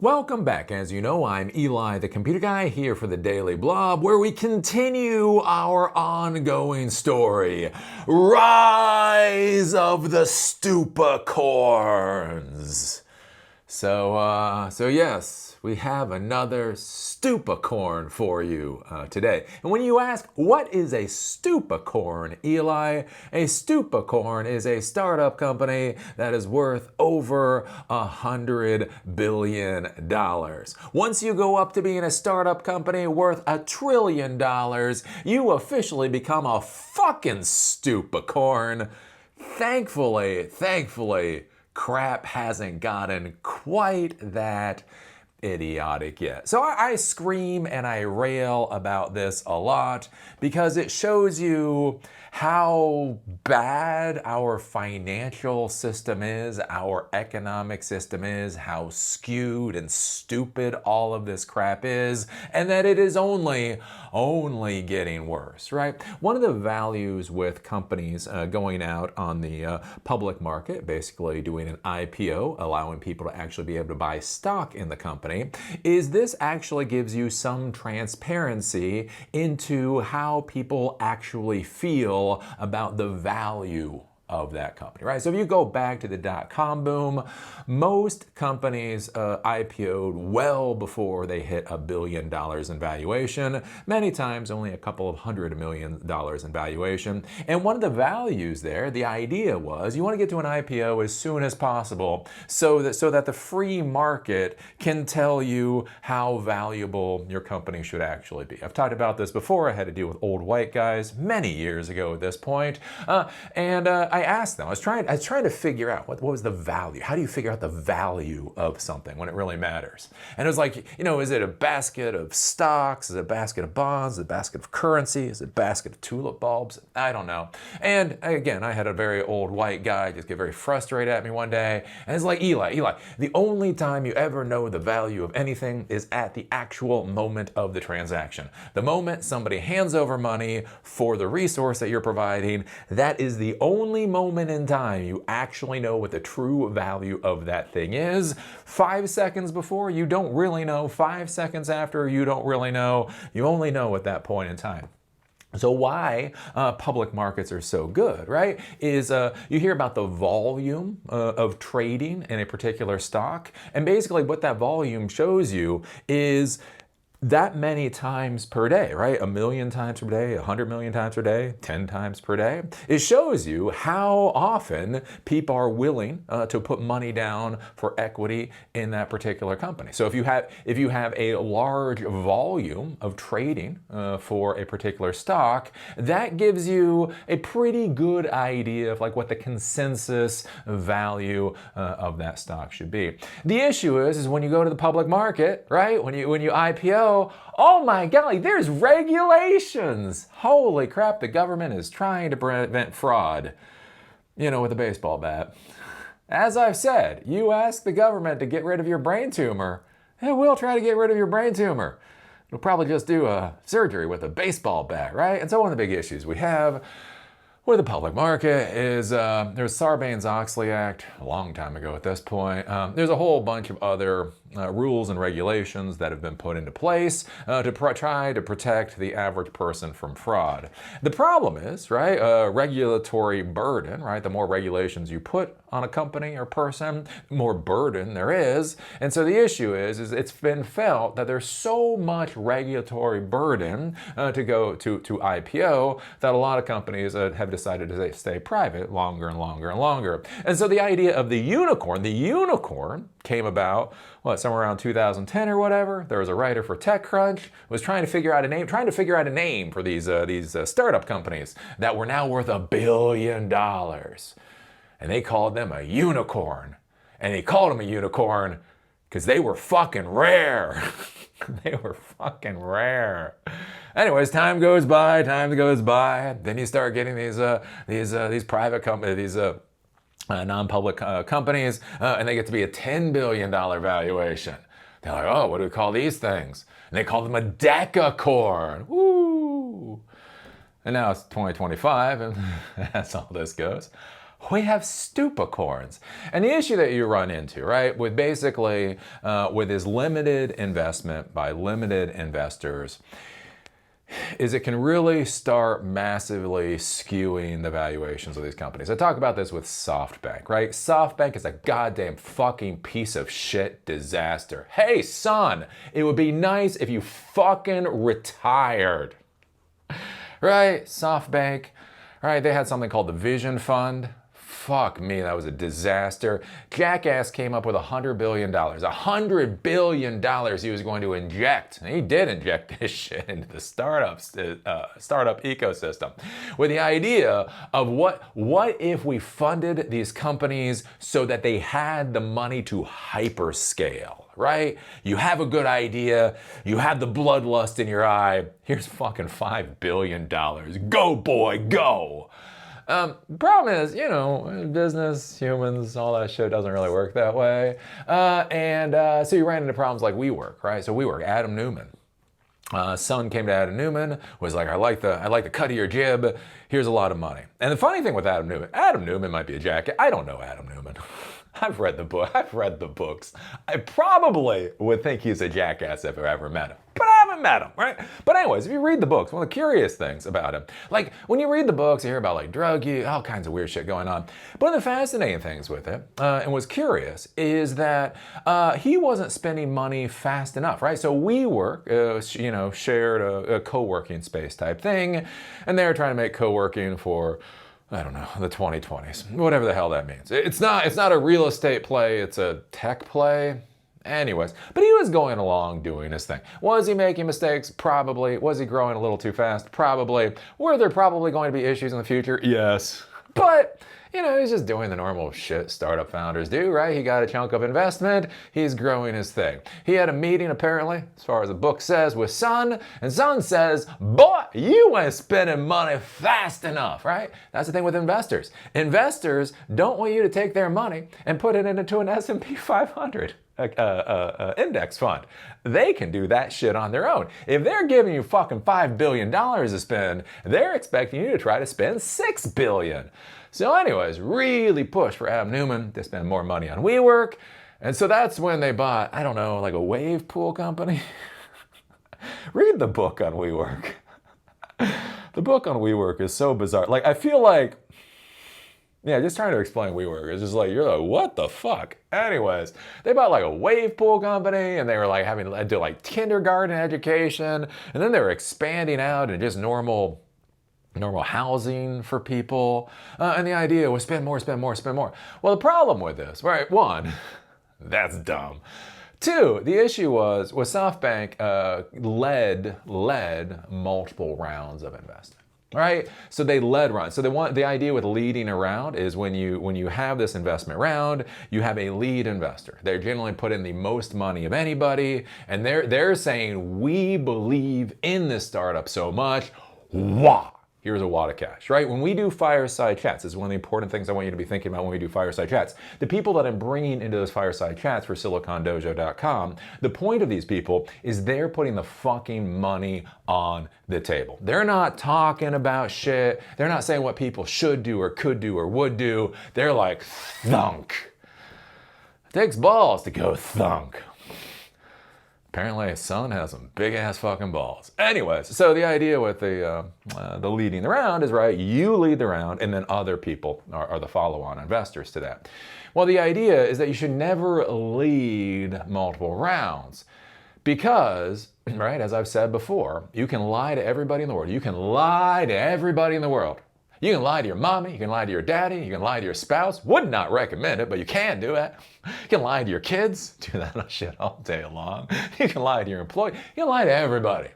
Welcome back. As you know, I'm Eli, the computer guy, here for the Daily Blob, where we continue our ongoing story, Rise of the Stupacorns. So yes, we have another Stupacorn for you today. And when you ask, what is a Stupacorn, Eli? A Stupacorn is a startup company that is worth over $100 billion. Once you go up to being a startup company worth $1 trillion, you officially become a fucking Stupacorn. Thankfully, crap hasn't gotten quite that idiotic yet. So I scream and I rail about this a lot because it shows you how bad our financial system is, our economic system is, how skewed and stupid all of this crap is, and that it is only getting worse, right? One of the values with companies going out on the public market, basically doing an IPO, allowing people to actually be able to buy stock in the company, is this actually gives you some transparency into how people actually feel about the value of that company, right? So if you go back to the dot-com boom, most companies IPO'd well before they hit $1 billion in valuation, many times only a couple of $100 million in valuation. And one of the values there, the idea was you want to get to an IPO as soon as possible so that the free market can tell you how valuable your company should actually be. I've talked about this before. I had to deal with old white guys many years ago at this point. I asked them, I was trying to figure out what was the value. How do you figure out the value of something when it really matters? And it was like, is it a basket of stocks? Is it a basket of bonds? Is it a basket of currency? Is it a basket of tulip bulbs? I don't know. And again, I had a very old white guy just get very frustrated at me one day. And it's like, Eli, the only time you ever know the value of anything is at the actual moment of the transaction. The moment somebody hands over money for the resource that you're providing, that is the only moment in time you actually know what the true value of that thing is. 5 seconds before, you don't really know. 5 seconds after, you don't really know. You only know at that point in time. So why public markets are so good, right, is you hear about the volume of trading in a particular stock. And basically what that volume shows you is that many times per day, right? 1 million times per day, 100 million times per day, 10 times per day. It shows you how often people are willing to put money down for equity in that particular company. So if you have a large volume of trading for a particular stock, that gives you a pretty good idea of like what the consensus value of that stock should be. The issue is when you go to the public market, right? When you IPO, oh my golly, there's regulations. Holy crap, the government is trying to prevent fraud, with a baseball bat. As I've said, you ask the government to get rid of your brain tumor, it will try to get rid of your brain tumor. It'll probably just do a surgery with a baseball bat, right? And so one of the big issues we have with the public market is there's Sarbanes-Oxley Act a long time ago at this point. There's a whole bunch of other rules and regulations that have been put into place to try to protect the average person from fraud. The problem is, right, regulatory burden, right? The more regulations you put on a company or person, the more burden there is. And so the issue is it's been felt that there's so much regulatory burden to go to IPO that a lot of companies have decided to stay private longer and longer and longer. And so the idea of the unicorn came about, somewhere around 2010 or whatever. There was a writer for TechCrunch was trying to figure out a name for these startup companies that were now worth $1 billion. And they called them a unicorn. And they called them a unicorn because they were fucking rare. They were fucking rare. Anyways, time goes by. Then you start getting these private companies, non-public companies, and they get to be a $10 billion valuation. They're like, oh, what do we call these things? And they call them a decacorn. Woo! And now it's 2025, and that's all this goes. We have Stupacorns. And the issue that you run into, right, with basically with this limited investment by limited investors, is it can really start massively skewing the valuations of these companies. I talk about this with SoftBank, right? SoftBank is a goddamn fucking piece of shit disaster. Hey, son, it would be nice if you fucking retired. Right? SoftBank, right? They had something called the Vision Fund. Fuck me, that was a disaster. Jackass came up with $100 billion. $100 billion he was going to inject. And he did inject this shit into the startup ecosystem with the idea of what if we funded these companies so that they had the money to hyperscale, right? You have a good idea, you have the bloodlust in your eye, here's fucking $5 billion. Go, boy, go. Problem is, you know, business, humans, all that shit doesn't really work that way. So you ran into problems like WeWork, right? So WeWork, Adam Newman. Son came to Adam Newman, was like, I like the cut of your jib, here's a lot of money. And the funny thing with Adam Newman might be a jackass. I don't know Adam Newman. I've read the books. I probably would think he's a jackass if I ever met him. But I haven't met him, right? But anyways, if you read the books, one of the curious things about him, like when you read the books, you hear about like drug use, all kinds of weird shit going on. But one of the fascinating things with it, and was curious, is that he wasn't spending money fast enough, right? So WeWork, shared a co-working space type thing, and they were trying to make co-working for, I don't know, the 2020s, whatever the hell that means. It's not a real estate play, it's a tech play. Anyways, but he was going along doing his thing. Was he making mistakes? Probably. Was he growing a little too fast? Probably. Were there probably going to be issues in the future? Yes. But, he's just doing the normal shit startup founders do, right? He got a chunk of investment. He's growing his thing. He had a meeting, apparently, as far as the book says, with Son. And Son says, boy, you ain't spending money fast enough, right? That's the thing with investors. Investors don't want you to take their money and put it into an S&P 500. Index fund. They can do that shit on their own. If they're giving you fucking $5 billion to spend, they're expecting you to try to spend $6 billion. So anyways, really push for Adam Newman to spend more money on WeWork. And so that's when they bought, I don't know, like a wave pool company. Read the book on WeWork. The book on WeWork is so bizarre. Like, I feel like, just trying to explain WeWork. It's just like, you're like, what the fuck? Anyways, they bought like a wave pool company, and they were like having to do like kindergarten education, and then they were expanding out into just normal housing for people. And the idea was spend more. Well, the problem with this, right? One, that's dumb. Two, the issue was SoftBank led multiple rounds of investment. Right? So they led rounds. So the idea with leading a round is when you have this investment round, you have a lead investor. They generally put in the most money of anybody, and they're saying, we believe in this startup so much. Wow. Here's a wad of cash, right? When we do fireside chats, this is one of the important things I want you to be thinking about when we do fireside chats. The people that I'm bringing into those fireside chats for silicondojo.com, the point of these people is they're putting the fucking money on the table. They're not talking about shit. They're not saying what people should do or could do or would do. They're like, thunk. It takes balls to go thunk. Apparently, his son has some big-ass fucking balls. Anyways, so the idea with the leading the round is, right, you lead the round, and then other people are the follow-on investors to that. Well, the idea is that you should never lead multiple rounds because, right, as I've said before, you can lie to everybody in the world. You can lie to everybody in the world. You can lie to your mommy, you can lie to your daddy, you can lie to your spouse. Would not recommend it, but you can do it. You can lie to your kids, do that shit all day long. You can lie to your employee, you can lie to everybody.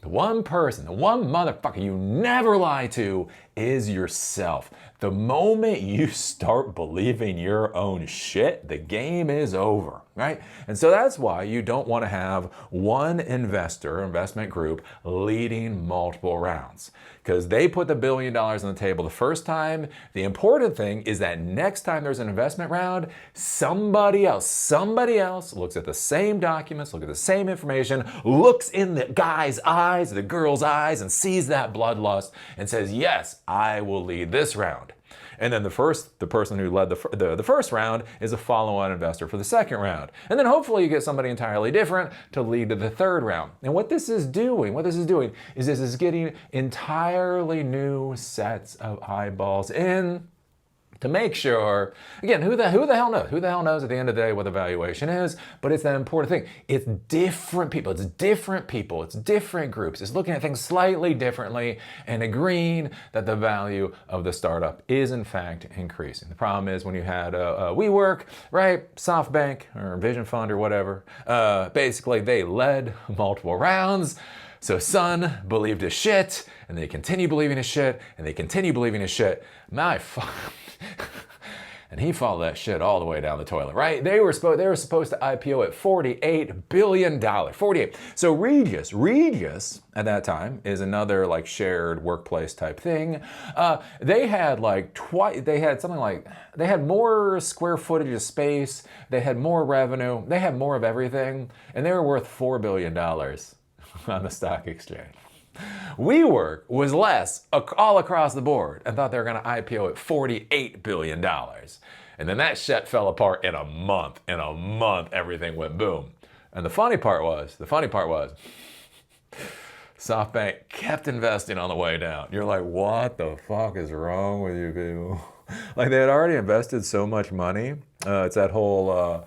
The one person, the one motherfucker you never lie to is yourself. The moment you start believing your own shit, the game is over, right? And so that's why you don't want to have one investment group leading multiple rounds. Because they put the $1 billion on the table the first time. The important thing is that next time there's an investment round, somebody else looks at the same documents, look at the same information, looks in the guy's eyes, the girl's eyes, and sees that bloodlust and says, yes, I will lead this round. And then the person who led the first round is a follow-on investor for the second round. And then hopefully you get somebody entirely different to lead to the third round. And what this is doing is this is getting entirely new sets of eyeballs in to make sure, again, who the hell knows? Who the hell knows at the end of the day what the valuation is? But it's that important thing. It's different people. It's different groups. It's looking at things slightly differently and agreeing that the value of the startup is in fact increasing. The problem is when you had a WeWork, right? SoftBank or Vision Fund or whatever, basically they led multiple rounds. So Sun believed his shit, and they continue believing his shit, and they continue believing his shit. And he followed that shit all the way down the toilet, right? They were supposed to IPO at $48 billion. 48. So Regis at that time is another like shared workplace type thing. They had they had more square footage of space, they had more revenue, they had more of everything, and they were worth $4 billion on the stock exchange. WeWork was less all across the board and thought they were going to IPO at $48 billion. And then that shit fell apart in a month. In a month, everything went boom. And the funny part was, SoftBank kept investing on the way down. You're like, what the fuck is wrong with you people? Like they had already invested so much money. It's that whole...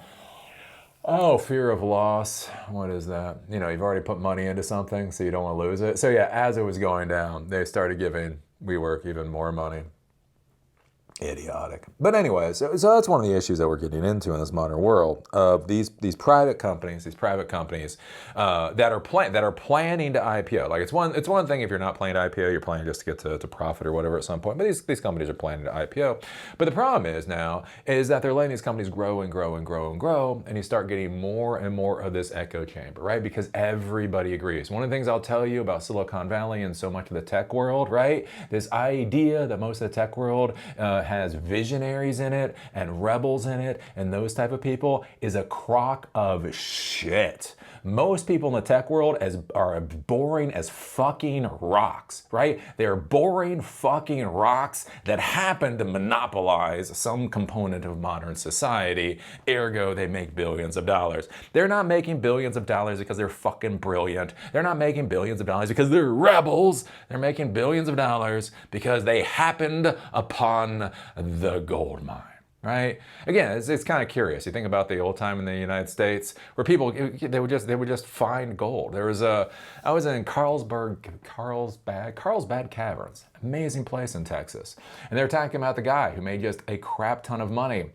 fear of loss. What is that? You know, you've already put money into something, so you don't want to lose it. So yeah, as it was going down, they started giving WeWork even more money. Idiotic. But anyway, so that's one of the issues that we're getting into in this modern world of these private companies that are planning to IPO. Like it's one thing if you're not planning to IPO, you're planning just to get to profit or whatever at some point. But these companies are planning to IPO. But the problem is that they're letting these companies grow and grow and grow and grow, and you start getting more and more of this echo chamber, right? Because everybody agrees. One of the things I'll tell you about Silicon Valley and so much of the tech world, right? This idea that most of the tech world has visionaries in it and rebels in it and those type of people is a crock of shit. Most people in the tech world are boring as fucking rocks, right? They're boring fucking rocks that happen to monopolize some component of modern society, ergo they make billions of dollars. They're not making billions of dollars because they're fucking brilliant. They're not making billions of dollars because they're rebels. They're making billions of dollars because they happened upon the gold mine. Right? Again, it's kind of curious. You think about the old time in the United States where people they would just find gold. I was in Carlsbad Caverns, amazing place in Texas, and they were talking about the guy who made just a crap ton of money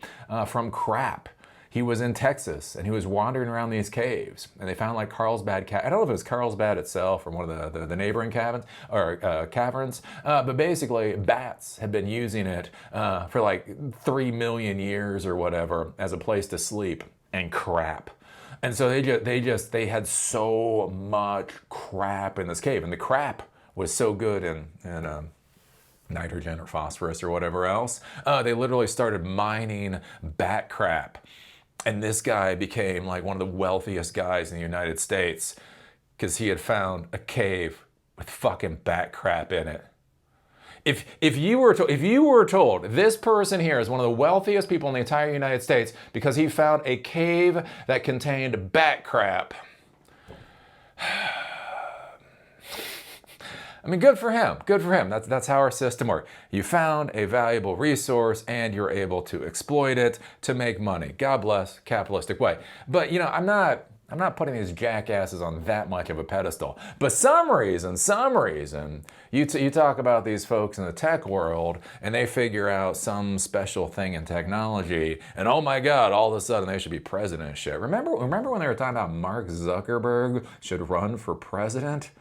from crap. He was in Texas and he was wandering around these caves and they found like Carlsbad. I don't know if it was Carlsbad itself or one of the neighboring caverns, but basically bats had been using it for like 3 million years or whatever as a place to sleep and crap. And so they had so much crap in this cave, and the crap was so good in nitrogen or phosphorus or whatever else. They literally started mining bat crap. And this guy became like one of the wealthiest guys in the United States because he had found a cave with fucking bat crap in it. If you were told this person here is one of the wealthiest people in the entire United States because he found a cave that contained bat crap, I mean, good for him. Good for him. That's how our system works. You found a valuable resource and you're able to exploit it to make money. God bless capitalistic way. But you know, I'm not putting these jackasses on that much of a pedestal. But some reason, you talk about these folks in the tech world and they figure out some special thing in technology, and oh my God, all of a sudden they should be president and shit. Remember when they were talking about Mark Zuckerberg should run for president?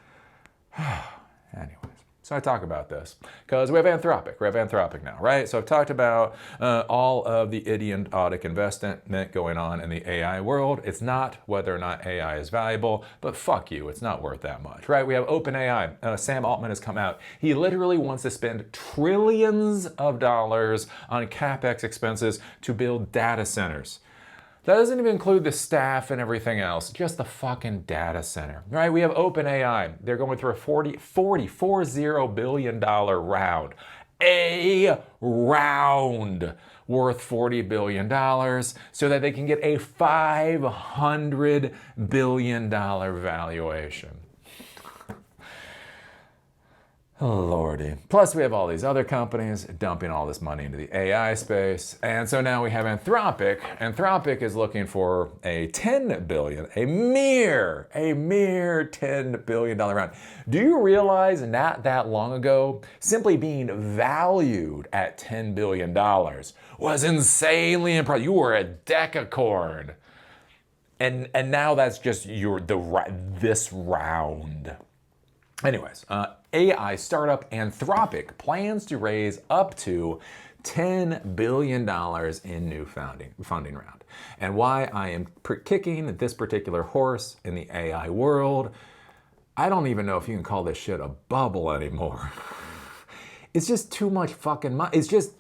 Anyways, so I talk about this because we have Anthropic. We have Anthropic now, right? So I've talked about all of the idiotic investment going on in the AI world. It's not whether or not AI is valuable, but fuck you, it's not worth that much, right? We have OpenAI. Sam Altman has come out. He literally wants to spend trillions of dollars on CapEx expenses to build data centers. That doesn't even include the staff and everything else, just the fucking data center, right? We have OpenAI. They're going through a $40 billion round. a round worth $40 billion so that they can get a $500 billion valuation. Oh, Lordy. Plus, we have all these other companies dumping all this money into the AI space. And so now we have Anthropic. Anthropic is looking for a $10 billion, a mere $10 billion round. Do you realize not that long ago, simply being valued at $10 billion was insanely impressive? You were a decacorn. And now that's just this round. Anyways, AI startup Anthropic plans to raise up to $10 billion in new funding round. And why I am kicking this particular horse in the AI world, I don't even know if you can call this shit a bubble anymore. It's just too much fucking money. It's just,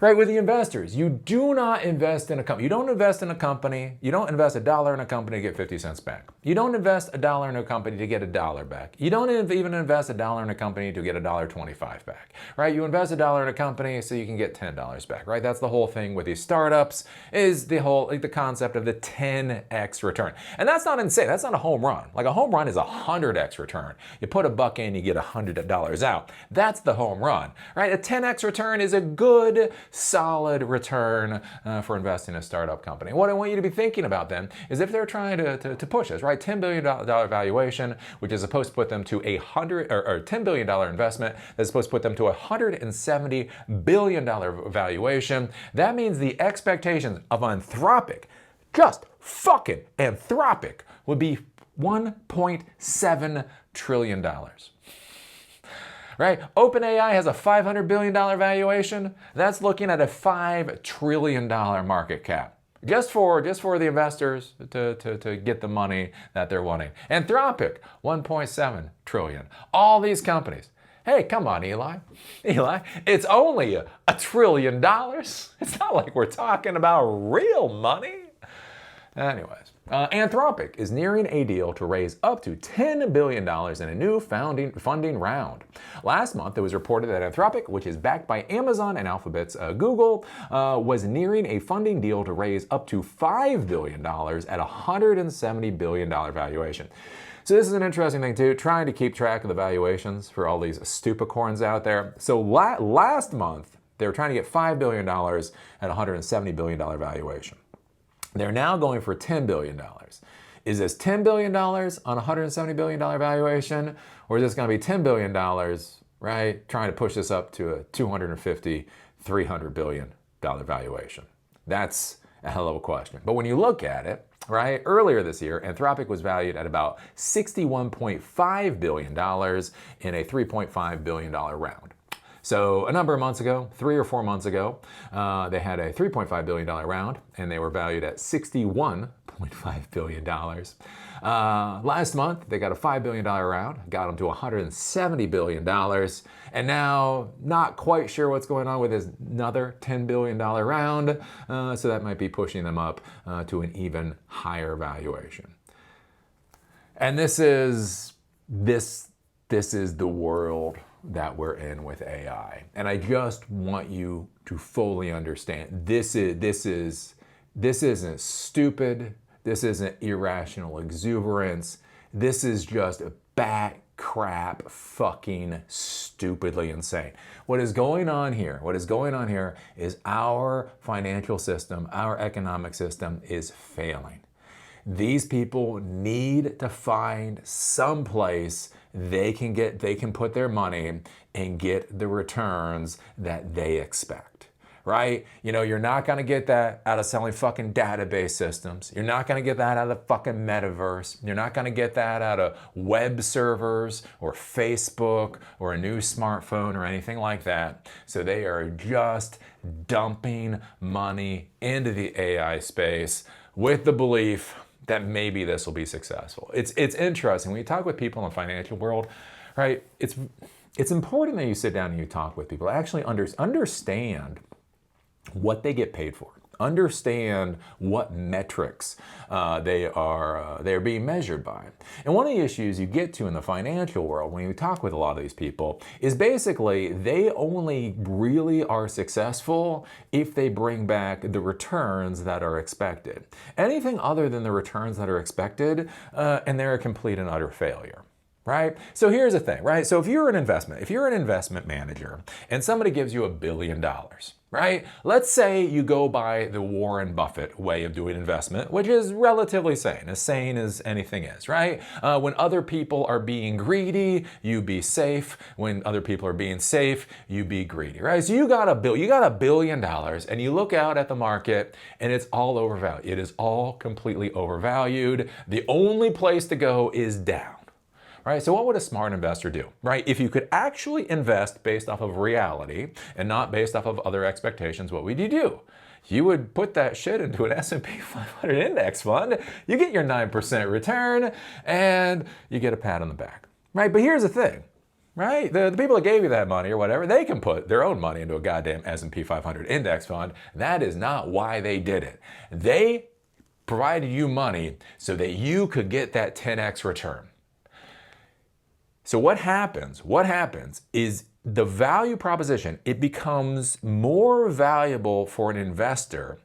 right, with the investors, you do not invest in a company. You don't invest in a company. You don't invest $1 in a company to get 50 cents back. You don't invest $1 in a company to get $1 back. You don't even invest $1 in a company to get $1.25 back, right? You invest $1 in a company so you can get $10 back, right? That's the whole thing with these startups, is the concept of the 10x return. And that's not insane. That's not a home run. Like, a home run is a 100x return. You put $1 in, you get $100 out. That's the home run, right? A 10x return is a good, solid return for investing in a startup company. What I want you to be thinking about then is if they're trying to push us, right? $10 billion valuation, which is supposed to put them to $10 billion investment that's supposed to put them to a $170 billion valuation. That means the expectations of Anthropic, just fucking Anthropic, would be $1.7 trillion. Right? OpenAI has a $500 billion valuation. That's looking at a $5 trillion market cap. Just for the investors to get the money that they're wanting. Anthropic, $1.7 trillion. All these companies. Hey, come on, Eli. Eli, it's only $1 trillion. It's not like we're talking about real money. Anyways, Anthropic is nearing a deal to raise up to $10 billion in a new funding round. Last month, it was reported that Anthropic, which is backed by Amazon and Alphabet's Google, was nearing a funding deal to raise up to $5 billion at a $170 billion valuation. So this is an interesting thing too, trying to keep track of the valuations for all these Stupacorns out there. So last month, they were trying to get $5 billion at a $170 billion valuation. They're now going for $10 billion. Is this $10 billion on a $170 billion valuation? Or is this going to be $10 billion, right, trying to push this up to a $250, $300 billion valuation? That's a hell of a question. But when you look at it, right, earlier this year, Anthropic was valued at about $61.5 billion in a $3.5 billion round. So a number of months ago, 3 or 4 months ago, they had a $3.5 billion round, and they were valued at $61.5 billion. Last month, they got a $5 billion round, got them to $170 billion, and now not quite sure what's going on with this another $10 billion round, so that might be pushing them up to an even higher valuation. And this is the world that we're in with AI. And I just want you to fully understand this isn't stupid. This isn't irrational exuberance. This is just bat crap fucking stupidly insane. What is going on here is our financial system, our economic system is failing. These people need to find some place they can put their money and get the returns that they expect, right? You know, you're not gonna get that out of selling fucking database systems. You're not gonna get that out of the fucking metaverse. You're not gonna get that out of web servers or Facebook or a new smartphone or anything like that. So they are just dumping money into the AI space with the belief that maybe this will be successful. It's interesting when you talk with people in the financial world, right? It's important that you sit down and you talk with people, actually understand what they get paid for, Understand what metrics they are being measured by. And one of the issues you get to in the financial world when you talk with a lot of these people is basically they only really are successful if they bring back the returns that are expected. Anything other than the returns that are expected, and they're a complete and utter failure. Right? So here's the thing, right? So if you're an investment manager and somebody gives you $1 billion, right? Let's say you go by the Warren Buffett way of doing investment, which is relatively sane as anything is, right? When other people are being greedy, you be safe. When other people are being safe, you be greedy, right? So you got $1 billion and you look out at the market and it's all overvalued. It is all completely overvalued. The only place to go is down. Right? So what would a smart investor do? Right? If you could actually invest based off of reality and not based off of other expectations, what would you do? You would put that shit into an S&P 500 index fund, you get your 9% return, and you get a pat on the back. Right? But here's the thing. Right? The people that gave you that money or whatever, they can put their own money into a goddamn S&P 500 index fund. That is not why they did it. They provided you money so that you could get that 10x return. So what happens is the value proposition, it becomes more valuable for an investor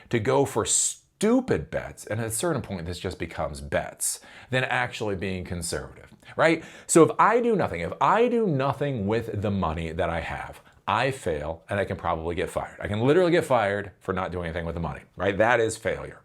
to go for stupid bets, and at a certain point this just becomes bets, than actually being conservative, right? So if I do nothing with the money that I have, I fail and I can probably get fired. I can literally get fired for not doing anything with the money, right? That is failure.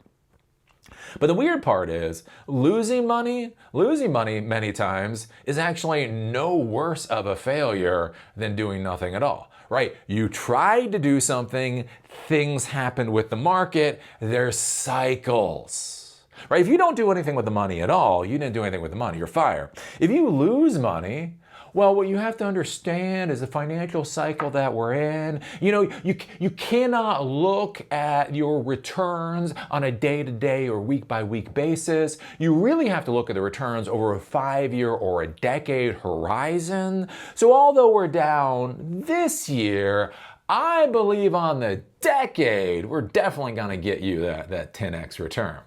But the weird part is losing money many times is actually no worse of a failure than doing nothing at all, right? You tried to do something, things happened with the market, there's cycles, right? If you don't do anything with the money at all, you didn't do anything with the money, you're fired. If you lose money, well, what you have to understand is the financial cycle that we're in. You know, you cannot look at your returns on a day-to-day or week-by-week basis. You really have to look at the returns over a 5-year or a decade horizon. So although we're down this year, I believe on the decade, we're definitely gonna get you that 10x return,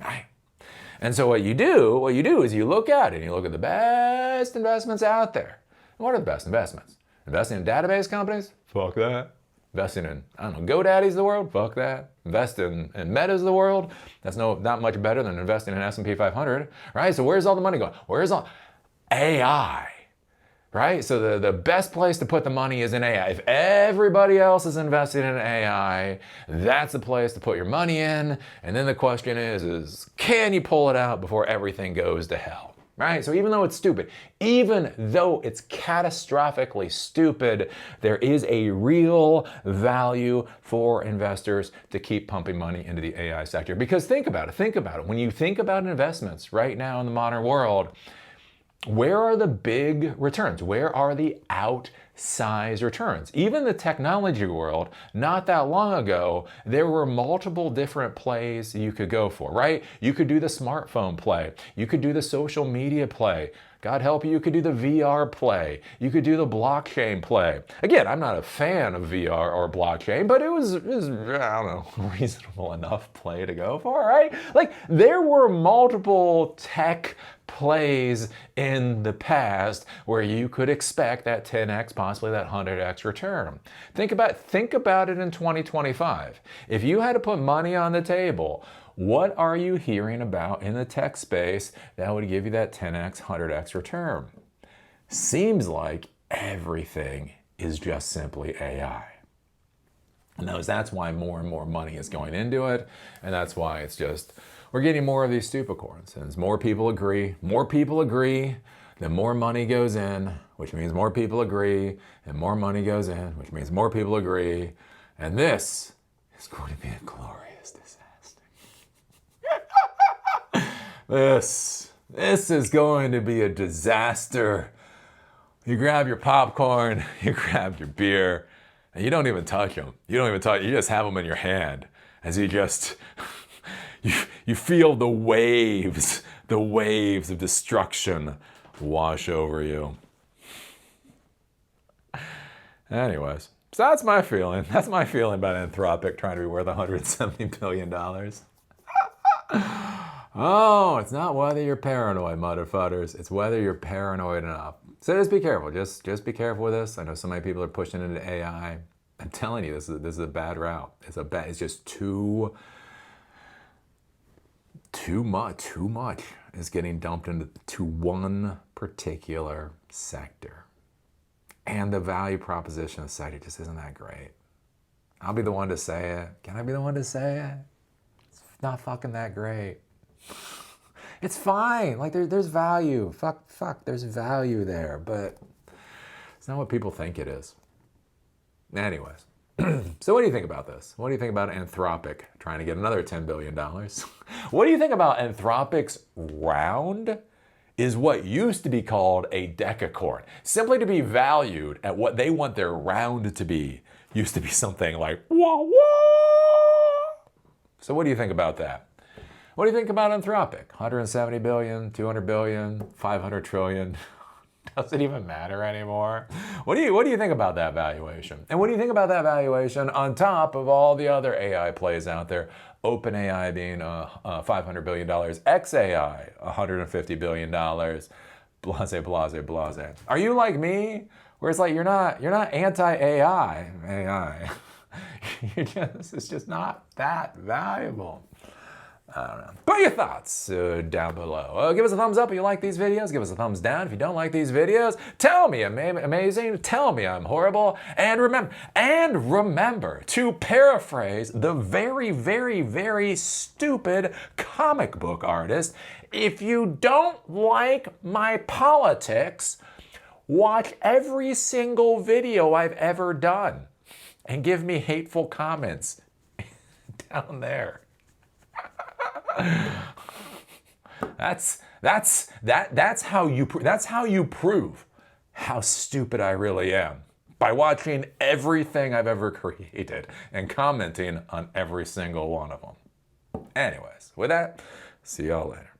right? And so what you do is you look at it and you look at the best investments out there. What are the best investments? Investing in database companies? Fuck that. Investing in, GoDaddies of the world? Fuck that. Invest in Metas of the world? That's not much better than investing in S&P 500, right? So where's all the money going? Where's all AI? Right? So the best place to put the money is in AI. If everybody else is investing in AI, that's the place to put your money in. And then the question is can you pull it out before everything goes to hell? Right? So even though it's stupid, even though it's catastrophically stupid, there is a real value for investors to keep pumping money into the AI sector. Because think about it. When you think about investments right now in the modern world, where are the big returns? Where are the outsized returns? Even the technology world, not that long ago, there were multiple different plays you could go for, right? You could do the smartphone play. You could do the social media play. God help you, you could do the VR play. You could do the blockchain play. Again, I'm not a fan of VR or blockchain, but it was I don't know, reasonable enough play to go for, right? Like, there were multiple tech plays in the past where you could expect that 10x, possibly that 100x return. Think about it in 2025. If you had to put money on the table, what are you hearing about in the tech space that would give you that 10x, 100x return? Seems like everything is just simply AI. And that's why more and more money is going into it, and that's why it's just, we're getting more of these Stupacorns. And as more people agree, then more money goes in, which means more people agree, and more money goes in, which means more people agree, and this is going to be a glorious disaster. This is going to be a disaster. You grab your popcorn, you grab your beer, and you don't even touch them. You just have them in your hand as you just, you feel the waves of destruction wash over you. Anyways, So that's my feeling. That's my feeling about Anthropic trying to be worth $170 billion. Oh, it's not whether you're paranoid, motherfuckers. It's whether you're paranoid enough. So just be careful. Just be careful with this. I know so many people are pushing into AI. I'm telling you, this is a bad route. It's just too much is getting dumped into one particular sector. And the value proposition of the sector just isn't that great. I'll be the one to say it. Can I be the one to say it? It's not fucking that great. It's fine. Like there's value. Fuck, there's value there, but it's not what people think it is. Anyways. So what do you think about this? What do you think about Anthropic trying to get another $10 billion? What do you think about Anthropic's round is what used to be called a decacorn? Simply to be valued at what they want their round to be used to be something like wah wah. So what do you think about that? What do you think about Anthropic? 170 billion, 200 billion, 500 trillion. Does it even matter anymore? What do you think about that valuation? And what do you think about that valuation on top of all the other AI plays out there? OpenAI being $500 billion, XAI $150 billion, blase. Are you like me, where it's like you're not anti-AI? It's just not that valuable. I don't know. Put your thoughts down below. Give us a thumbs up if you like these videos. Give us a thumbs down if you don't like these videos. Tell me I'm amazing. Tell me I'm horrible. And remember to paraphrase the very, very, very stupid comic book artist. If you don't like my politics, watch every single video I've ever done and give me hateful comments down there. That's how you prove how stupid I really am, by watching everything I've ever created and commenting on every single one of them. Anyways, with that, see y'all later.